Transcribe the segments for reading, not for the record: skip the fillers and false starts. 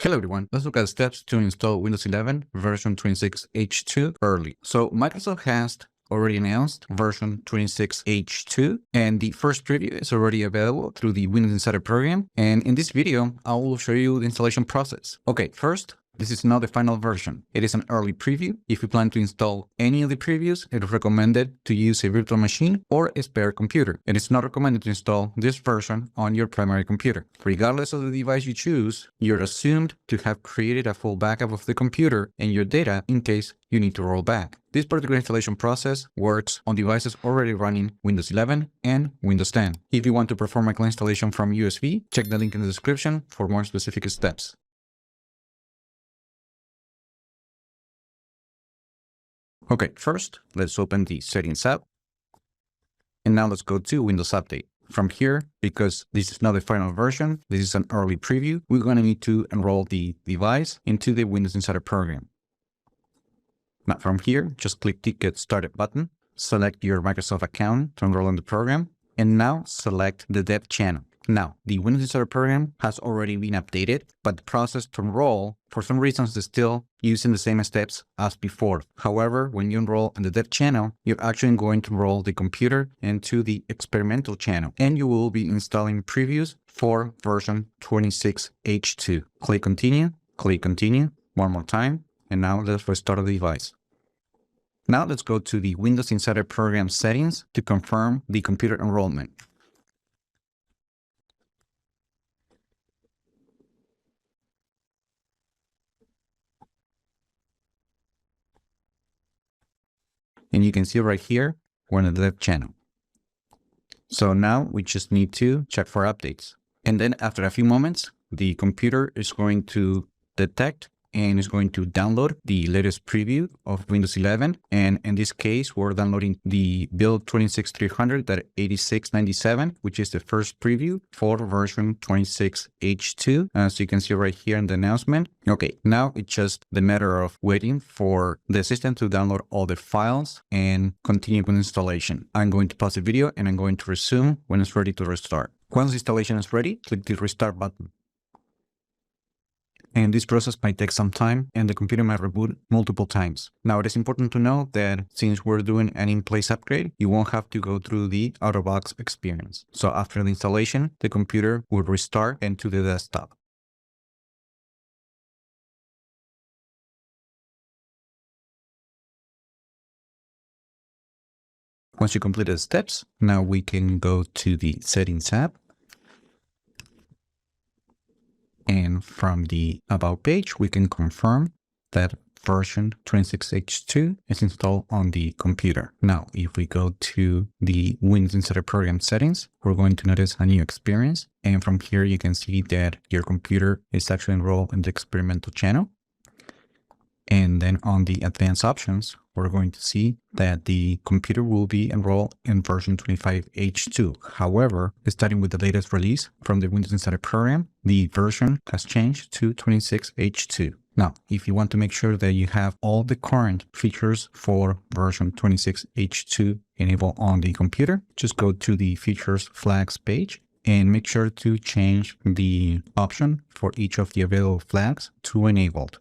Hello everyone, let's look at steps to install Windows 11 version 26H2 early. So Microsoft has already announced version 26H2 and the first preview is already available through the Windows Insider program. And in this video, I will show you the installation process. Okay, first, this is not the final version. It is an early preview. If you plan to install any of the previews, it is recommended to use a virtual machine or a spare computer. It is not recommended to install this version on your primary computer. Regardless of the device you choose, you're assumed to have created a full backup of the computer and your data in case you need to roll back. This particular installation process works on devices already running Windows 11 and Windows 10. If you want to perform a clean installation from USB, check the link in the description for more specific steps. Okay, first, let's open the Settings app. And now let's go to Windows Update. From here, because this is not the final version, this is an early preview, we're going to need to enroll the device into the Windows Insider program. Now from here, just click the Get Started button, select your Microsoft account to enroll in the program, and now select the dev channel. Now, the Windows Insider program has already been updated, but the process to enroll, for some reasons, is still using the same steps as before. However, when you enroll in the dev channel, you're actually going to enroll the computer into the experimental channel, and you will be installing previews for version 26H2. Click continue, one more time, and now let's restart the device. Now let's go to the Windows Insider program settings to confirm the computer enrollment. And you can see right here, we're in the dev channel. So now we just need to check for updates. And then after a few moments, the computer is going to detect and is going to download the latest preview of Windows 11. And in this case, we're downloading the build 26300.8697, which is the first preview for version 26H2. As you can see right here in the announcement. Okay, now it's just the matter of waiting for the system to download all the files and continue with installation. I'm going to pause the video and I'm going to resume when it's ready to restart. Once the installation is ready, click the restart button. And this process might take some time and the computer might reboot multiple times. Now, it is important to know that since we're doing an in-place upgrade, you won't have to go through the out-of-box experience. So after the installation, the computer will restart into the desktop. Once you complete the steps, now we can go to the Settings app. And from the About page, we can confirm that version 26H2 is installed on the computer. Now, if we go to the Windows Insider program settings, we're going to notice a new experience. And from here, you can see that your computer is actually enrolled in the experimental channel. And then on the advanced options, we're going to see that the computer will be enrolled in version 25H2. However, starting with the latest release from the Windows Insider program, the version has changed to 26H2. Now, if you want to make sure that you have all the current features for version 26H2 enabled on the computer, just go to the Features Flags page and make sure to change the option for each of the available flags to enabled.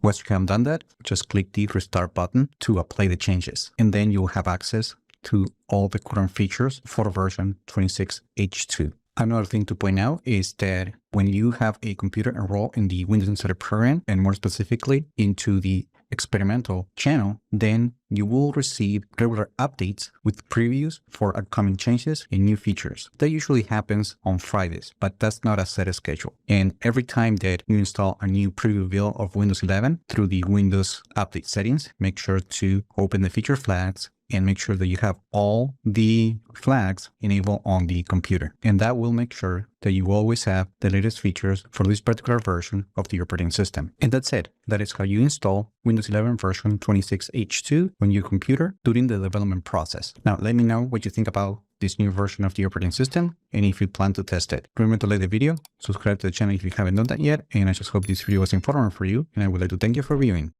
Once you have done that, just click the Restart button to apply the changes. And then you'll have access to all the current features for version 26H2. Another thing to point out is that when you have a computer enrolled in the Windows Insider program, and more specifically into the experimental channel, then you will receive regular updates with previews for upcoming changes and new features. That usually happens on Fridays, but that's not a set schedule. And every time that you install a new preview build of Windows 11 through the Windows Update settings, make sure to open the feature flags and make sure that you have all the flags enabled on the computer. And that will make sure that you always have the latest features for this particular version of the operating system. And that's it. That is how you install Windows 11 version 26H2 on your computer during the development process. Now, let me know what you think about this new version of the operating system and if you plan to test it. Remember to like the video, subscribe to the channel if you haven't done that yet, and I just hope this video was informative for you, and I would like to thank you for viewing.